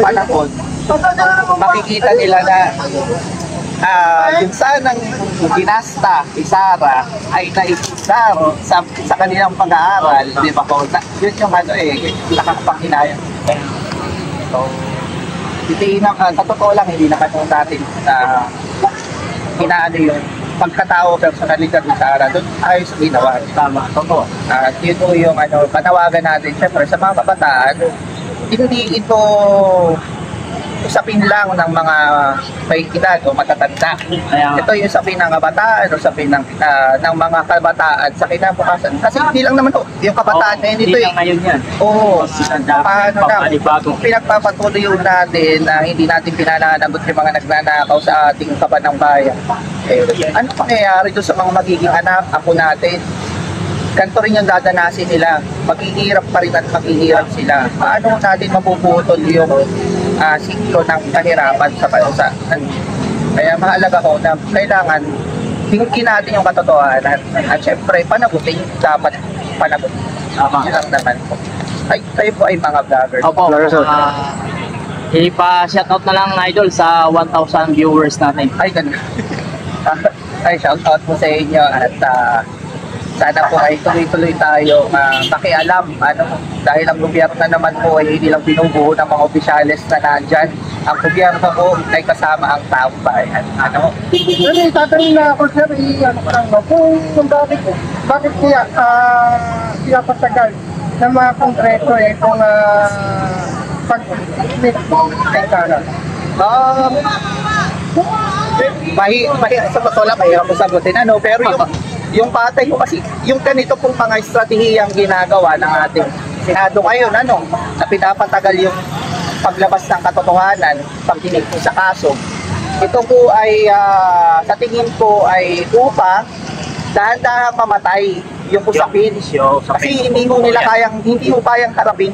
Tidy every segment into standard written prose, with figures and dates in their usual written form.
panahon, makikita nila na yung sanang dinasta, Sara, ay naisar sa kanilang pag-aaral, di ba po? Yun yung nakakapanginayang. So, sa totoo lang, hindi naman natin inaano yun. Pagkatao sa kanila ni Sara, doon ayos ang ginawa. Tama, totoo. At yun po yung panawagan natin, syempre sa mga kabataan, hindi ito usapin lang ng mga may edad o matatanda. Ito yung usapin ng kabataan o usapin ng mga kabataan sa kinabukasan. Kasi hindi lang naman yung kabataan ngayon ito Oo. Paano na, pinagpapatuloy natin na hindi natin pinananagot yung mga nagnanakaw sa ating kaban ng bayan. Ano pangyayari doon sa mga magiging anak, ako natin? Ganito rin yung dadanasin nila. Maghihirap pa rin at maghihirap sila. Paano natin mapuputol yung siklo ng kahirapan sa bansa? Kaya mahalaga ko na kailangan tingin natin yung katotohanan at syempre panagutin, dapat panagutin. Yun lang naman po. Tayo po ay mga vloggers. Opo, ipa-shoutout na lang, Idol, sa 1,000 viewers natin. Ay, ganun. Ay, shoutout po sa inyo at sana po ay tuloy-tuloy tayo makialam dahil ang gobyerno na naman po ay hindi lang binubuo ng mga opisyales na nandyan. Ang gobyerno po ay kasama ang taong bayan. Tatanungin na ako, sir, kung bakit kaya pinapatagal ng mga kongreso kung pag-split kay Sara? Sa totoo lang, mahirap ko sagutin, pero yung patay ko kasi, yung ganito pong mga estratehiyang ginagawa ng ating Senado ngayon, na pinapatagal yung paglabas ng katotohanan, pagdinig po sa kaso. Ito po ay, sa tingin ko ay upang dahan-dahan mamatay yung usapin. Kasi hindi mo kayang harapin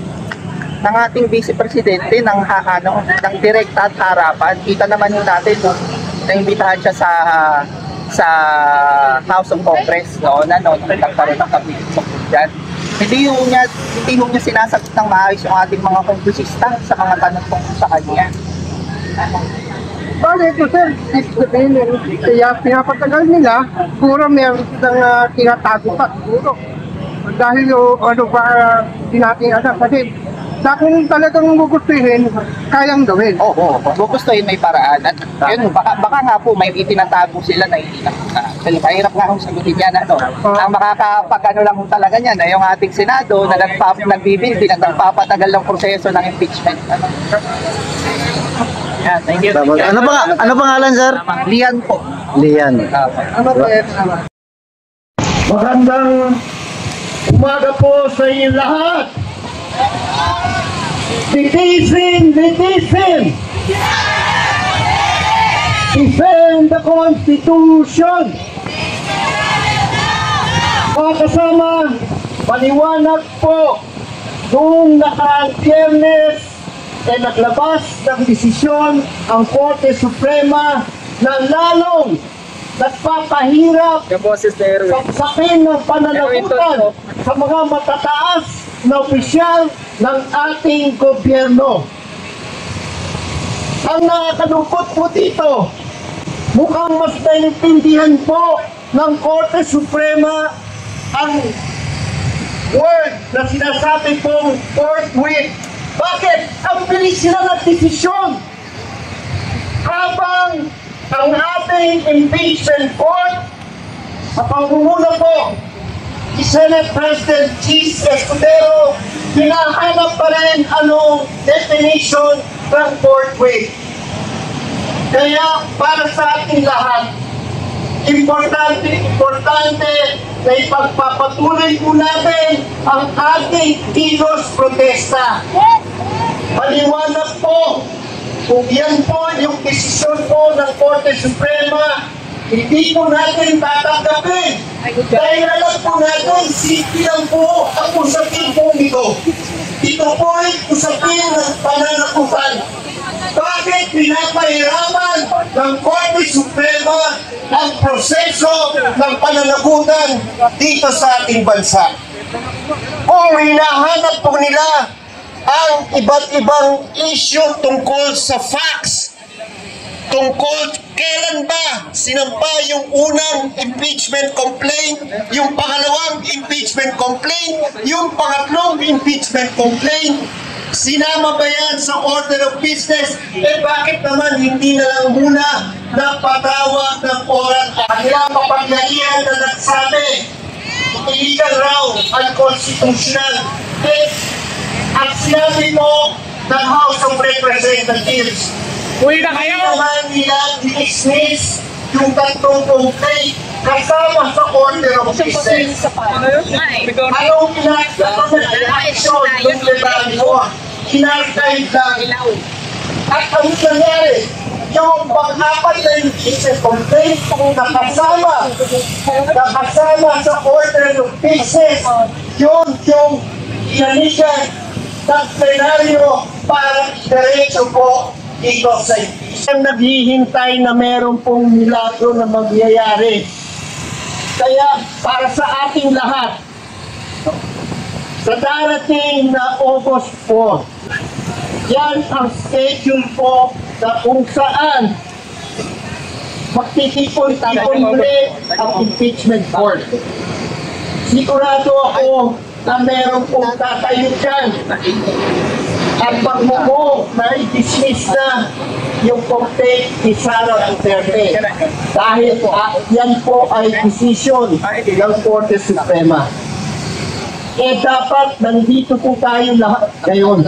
ng ating Vice Presidente ng direkta at harapan. Kita naman yung natin, naimbitahan siya sa House of Congress nagkaroon ng kapitid dyan. Hindi ho niya sinasagot ng maayos yung ating mga kongresista sa mga tanong tungkol sa kanya. Bakit ito, sir? Kaya pinapatagal nila, puro meron silang tinatago pa, siguro. Dahil di natin kasi kung talagang gugustuhin, kayang gawin. Oo, gugustuhin may paraan. At yun, baka nga po may itinatago sila na hindi na. Mahirap nga akong sagutin yan. Ang makakapag lang talaga niyan ay yung ating Senado na nagbibildi na nagpapatagal ng proseso ng impeachment. Yeah, thank you. Ano pangalan, sir? Lian po. Lian. Magandang umaga po sa inyo lahat. Citizen! Defend the Constitution! Mga kasama, paliwanag po, noong nakaraang Biyernes ay naglabas ng desisyon ang Korte Suprema na lalong nagpapahirap sa sakin ng pananagutan sa mga matataas na opisyal ng ating gobyerno. Ang nakakalungkot po dito, mukhang mas naiintindihan po ng Korte Suprema ang word na sinasabi pong forthwith. Bakit? Ang bilis sila ng desisyon. Habang ang ating impeachment court sa pangunguna po ni Senate President Cheese Escudero, hinahanap pa rin anong definition ng forthwith. Kaya para sa ating lahat, importante na ipagpapatuloy po natin ang ating kilos protesta. Paliwanag po, kung yan po yung desisyon po ng Korte Suprema, hindi po natin tatanggapin. Dahil alam po natin, simple lang po ang usapin po nito. Ito po ay usapin ng pananagutan. Bakit pinapahirapan ng Korte Suprema ang proseso ng pananagutan dito sa ating bansa? Kung hinahanap po nila ang iba't ibang issue tungkol sa facts. Tungkol kailan ba sinampa yung unang impeachment complaint, yung pangalawang impeachment complaint, yung pangatlong impeachment complaint. Sinama ba yan sa order of business? Bakit naman hindi na lang muna napatawag ng oras at ilang kapangyarihan na nagsabi illegal raw, unconstitutional. At sinabi mo ng House of Representatives, Uwi na kayo! naman nila dismiss yung tatlong complaint kasama sa order of business. Anong action yung lebanon mo? Inarchive lang. At ang nangyari, yung pang-apat na yung business complaint nakasama sa order of business, yun yung inanigan ng plenaryo para diretso po dito sa impeachment. Naghihintay na meron pong milagro na mangyayari. Kaya para sa ating lahat, sa darating na August 4, yan ang schedule po na kung saan magtitipon-tipon muli ang impeachment court. Sigurado ako na meron pong tatayo dyan. At pag mo na i-dismiss na yung complaint ni Sara Duterte dahil yan po ay decision ng Korte Suprema. Dapat nandito po tayo lahat ngayon.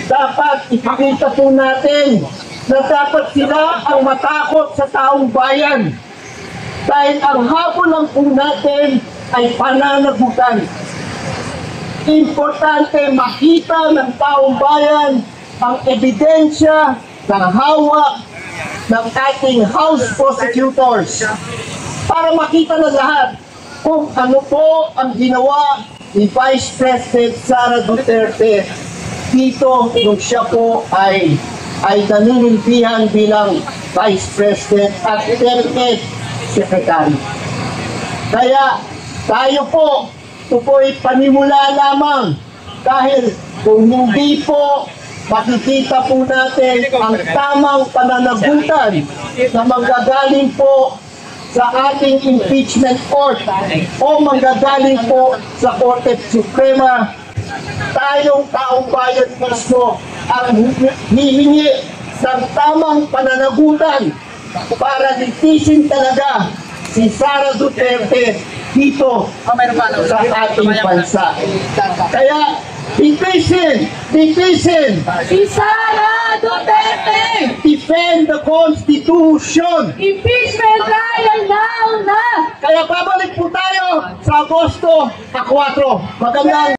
Dapat ipakita po natin na dapat sila ang matakot sa taong bayan. Dahil ang habol lang po natin ay pananagutan. Importante makita ng taong bayan ang ebidensya ng hawak ng ating House Prosecutors para makita ng lahat kung ano po ang ginawa ni Vice President Sara Duterte dito nung siya po ay naninilbihan bilang Vice President at DepEd Secretary. Kaya tayo po, ito po'y panimula lamang dahil kung hindi po makikita po natin ang tamang pananagutan na manggagaling po sa ating impeachment court o manggagaling po sa Korte Suprema, tayong taong bayan mismo ang hihingi ng tamang pananagutan para litisin talaga si Sara Duterte dito sa ating bansa. Kaya, litisin! Si Sara Duterte! Defend the Constitution! Impeachment trial now na! Kaya babalik po tayo sa Agosto 4. Magandang